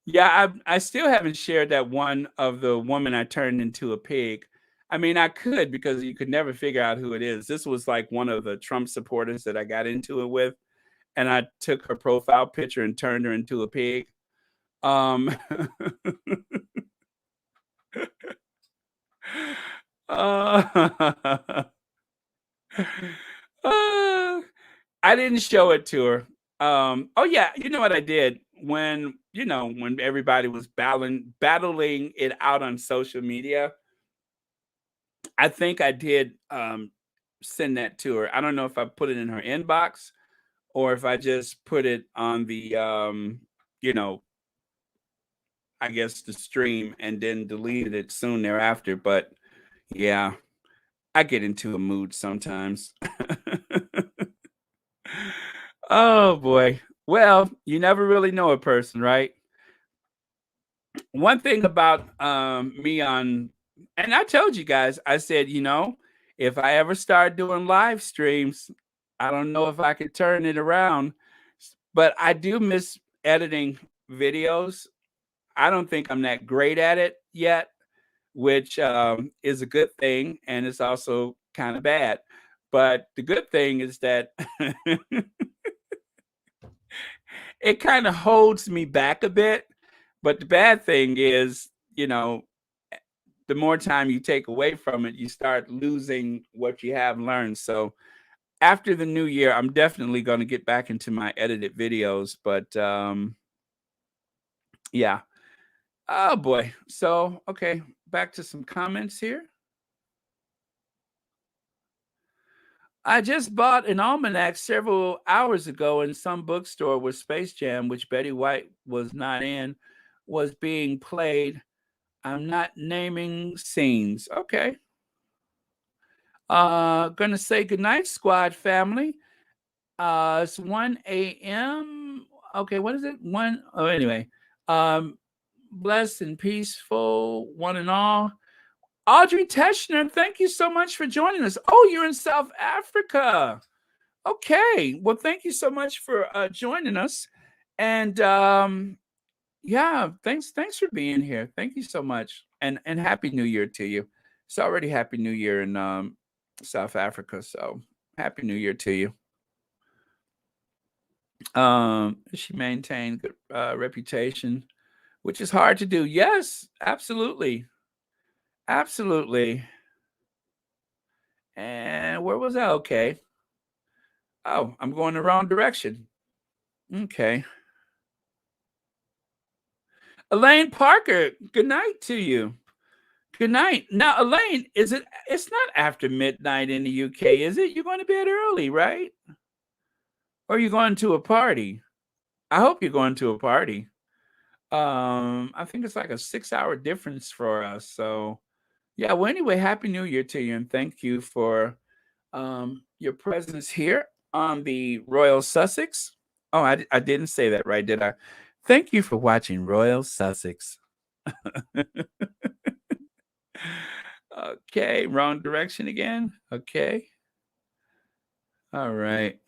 yeah. I still haven't shared that one of the woman I turned into a pig. I mean, I could because you could never figure out who it is. This was like one of the Trump supporters that I got into it with, and I took her profile picture and turned her into a pig. Um, uh, uh, I didn't show it to her. Oh yeah, you know what I did when when everybody was battling it out on social media. I think I did send that to her. I don't know if I put it in her inbox or if I just put it on the you know, I guess the stream and then deleted it soon thereafter. But yeah, I get into a mood sometimes. Oh boy. Well, you never really know a person, right? One thing about me on, and I told you guys, I said, if I ever start doing live streams, I don't know if I could turn it around, but I do miss editing videos. I don't think I'm that great at it yet, which is a good thing, and it's also kind of bad. But the good thing is that it kind of holds me back a bit. But the bad thing is, the more time you take away from it, you start losing what you have learned. So after the new year, I'm definitely going to get back into my edited videos. But yeah. Oh boy. So, okay, back to some comments here. I just bought an almanac several hours ago in some bookstore where Space Jam, which Betty White was not in, was being played. I'm not naming scenes. Okay. Gonna say goodnight, squad family. It's 1 a.m. Okay, what is it? Oh, anyway. Blessed and peaceful, one and all. Audrey Teschner, thank you so much for joining us. Oh, you're in South Africa. Okay. Well, thank you so much for joining us. And yeah, thanks for being here. Thank you so much. And happy New Year to you. It's already Happy New Year in South Africa, so Happy New Year to you. She maintained good reputation, which is hard to do. Yes, absolutely. Absolutely. And where was I? Okay. Oh, I'm going the wrong direction. Okay. Elaine Parker, good night to you. Good night. Now, Elaine, it's not after midnight in the UK, is it? You're going to bed early, right? Or are you going to a party? I hope you're going to a party. I think it's like a 6-hour difference for us. So yeah, well, anyway, Happy New Year to you, and thank you for your presence here on the Royal Sussex. Oh, I didn't say that right, did I? Thank you for watching Royal Sussex. Okay, wrong direction again. Okay. All right.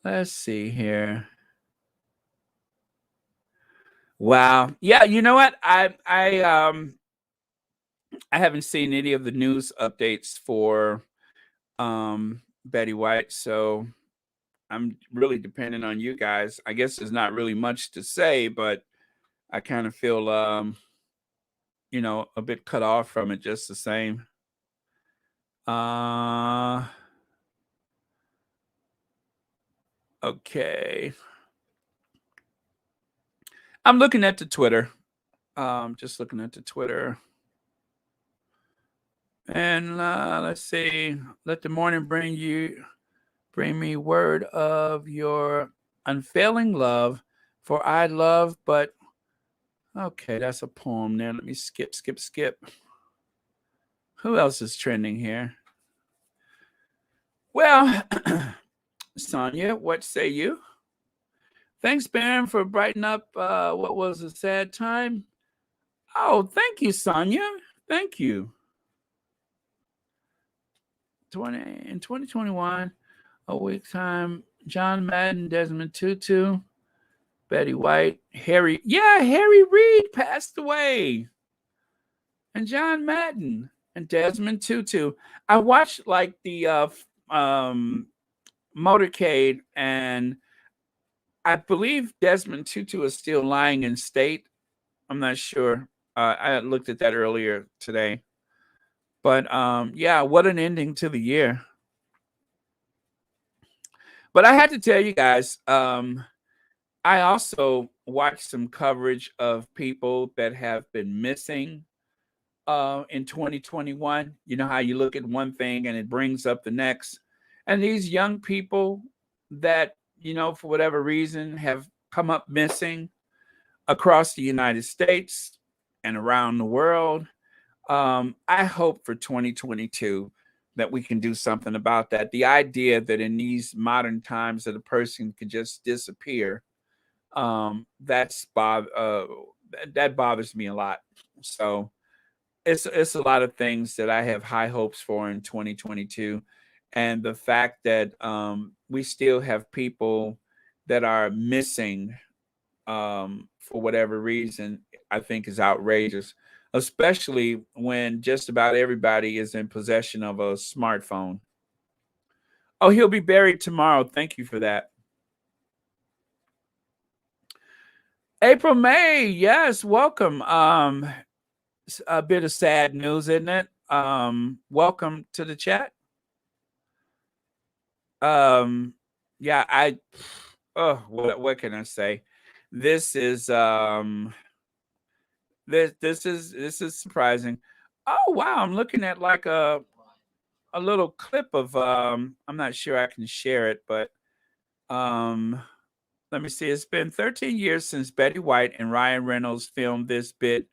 Let's see here. Wow. Yeah, you know what? I haven't seen any of the news updates for Betty White, so I'm really dependent on you guys. I guess there's not really much to say, but I kind of feel a bit cut off from it just the same. Okay. I'm looking at the Twitter. Just looking at the Twitter. And let's see. Let the morning bring me word of your unfailing love, for I love, but okay, that's a poem there. Let me skip. Who else is trending here? Well, Sonia, what say you? Thanks, Baron, for brightening up what was a sad time. Oh, thank you, Sonia. Thank you. In 2021, a week time, John Madden, Desmond Tutu, Betty White, Harry Reid passed away. And John Madden and Desmond Tutu. I watched like the motorcade, and I believe Desmond Tutu is still lying in state. I'm not sure. I looked at that earlier today. But yeah, what an ending to the year. But I had to tell you guys, I also watched some coverage of people that have been missing in 2021. You know how you look at one thing and it brings up the next. And these young people that, for whatever reason have come up missing across the United States and around the world. I hope for 2022 that we can do something about that. The idea that in these modern times that a person could just disappear, that bothers me a lot. So it's a lot of things that I have high hopes for in 2022, and the fact that we still have people that are missing for whatever reason, I think is outrageous, especially when just about everybody is in possession of a smartphone. Oh, he'll be buried tomorrow. Thank you for that. April May, yes, welcome. A bit of sad news, isn't it? Welcome to the chat. Yeah, what can I say? This is this is surprising. Oh wow, I'm looking at like a little clip of I'm not sure I can share it, but let me see. It's been 13 years since Betty White and Ryan Reynolds filmed this bit,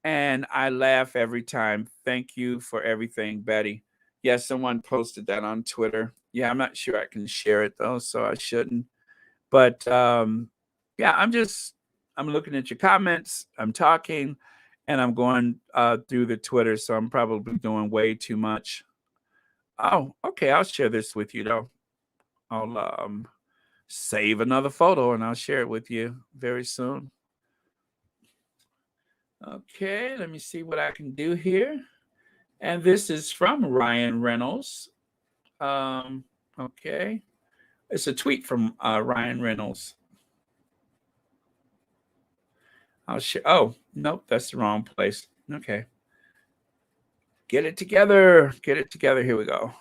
and I laugh every time. Thank you for everything, Betty. Yeah, someone posted that on Twitter. Yeah, I'm not sure I can share it though, so I shouldn't. But yeah, I'm looking at your comments, I'm talking, and I'm going through the Twitter, so I'm probably doing way too much. Oh, okay, I'll share this with you though. I'll save another photo and I'll share it with you very soon. Okay, let me see what I can do here. And this is from Ryan Reynolds. Okay. It's a tweet from Ryan Reynolds. I'll share. Oh, nope, that's the wrong place. Okay. Get it together. Get it together. Here we go.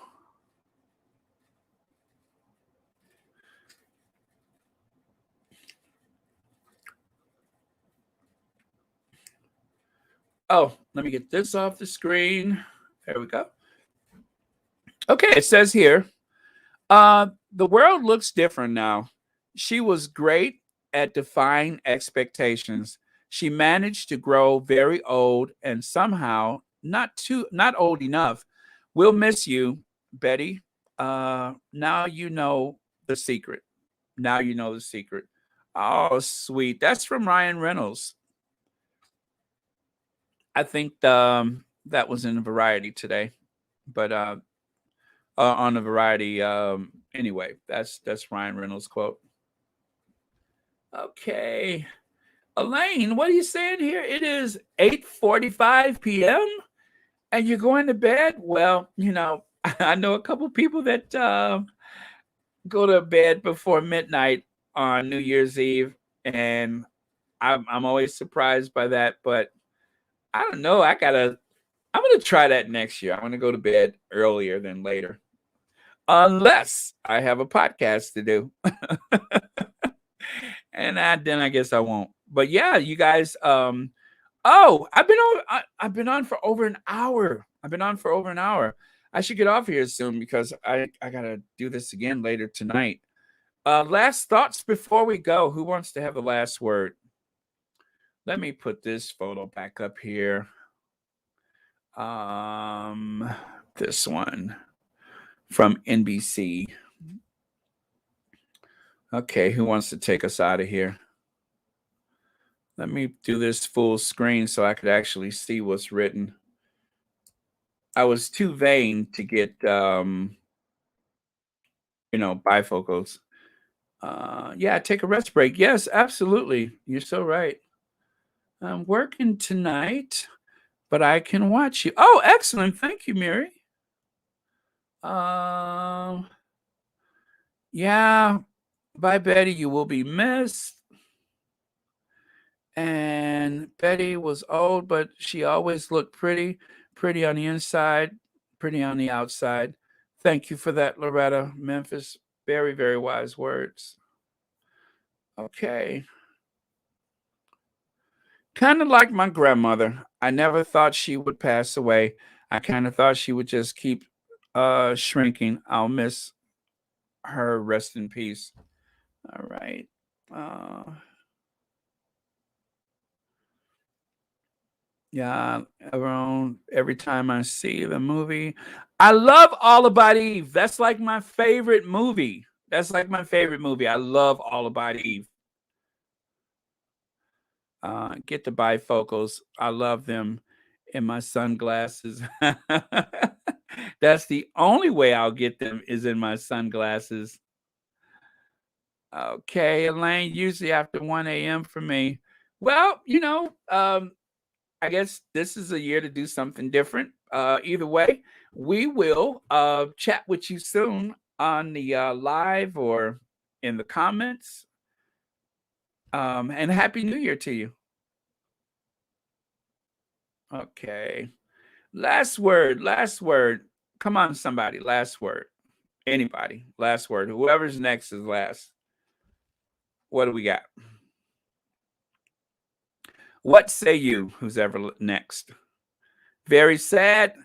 Oh, let me get this off the screen. There we go. Okay, it says here, the world looks different now. She was great at defying expectations. She managed to grow very old and somehow not old enough. We'll miss you, Betty. Now you know the secret. Now you know the secret. Oh, sweet. That's from Ryan Reynolds. I think that was in Variety today, but on the Variety. Anyway, that's Ryan Reynolds' quote. Okay, Elaine, what are you saying here? It is 8:45 p.m. and you're going to bed. Well, I know a couple people that go to bed before midnight on New Year's Eve, and I'm always surprised by that. But I don't know. I'm gonna try that next year. I'm gonna go to bed earlier than later, unless I have a podcast to do, and then I guess I won't. But yeah, you guys. Oh, I've been on for over an hour. I've been on for over an hour. I should get off here soon because I gotta do this again later tonight. Last thoughts before we go. Who wants to have the last word? Let me put this photo back up here. This one from NBC. Okay, who wants to take us out of here? Let me do this full screen so I could actually see what's written. I was too vain to get bifocals. Yeah, take a rest break. Yes, absolutely. You're so right. I'm working tonight, but I can watch you. Oh, excellent. Thank you, Mary. Yeah. Bye, Betty. You will be missed. And Betty was old, but she always looked pretty on the inside, pretty on the outside. Thank you for that, Loretta Memphis. Very, very wise words. Okay. Kind of like my grandmother. I never thought she would pass away. I kind of thought she would just keep shrinking. I'll miss her. Rest in peace. All right. Yeah, around every time I see the movie. I love All About Eve. That's like my favorite movie. I love All About Eve. Get the bifocals. I love them in my sunglasses. That's the only way I'll get them is in my sunglasses. Okay, Elaine, usually after 1 a.m. for me. Well, I guess this is a year to do something different. Either way, we will chat with you soon on the live or in the comments. And Happy New Year to you. Okay. Last word. Come on, somebody. Last word. Anybody. Last word. Whoever's next is last. What do we got? What say you, who's ever next? Very sad.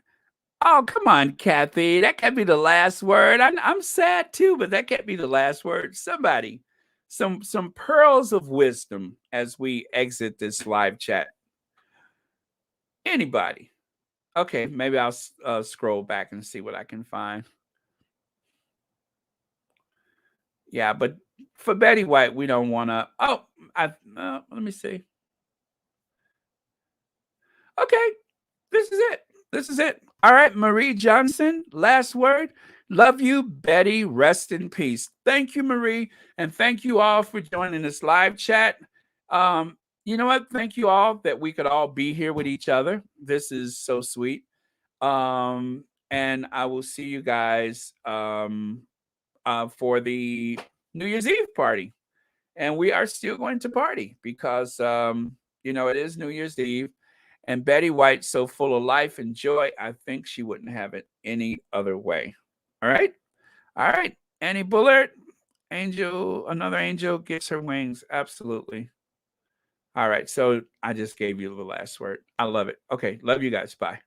Oh, come on, Kathy. That can't be the last word. I'm sad too, but that can't be the last word. Somebody, some pearls of wisdom as we exit this live chat. Anybody? Okay, maybe I'll scroll back and see what I can find. Yeah, but for Betty White, we don't want to. Oh, let me see. Okay, this is it. All right, Marie Johnson, last word. Love you, Betty. Rest in peace. Thank you, Marie. And thank you all for joining this live chat. You know what? Thank you all that we could all be here with each other. This is so sweet. And I will see you guys for the New Year's Eve party. And we are still going to party because, it is New Year's Eve. And Betty White, so full of life and joy, I think she wouldn't have it any other way. All right? All right. Annie Bullard, another angel gets her wings. Absolutely. All right. So I just gave you the last word. I love it. Okay. Love you guys. Bye.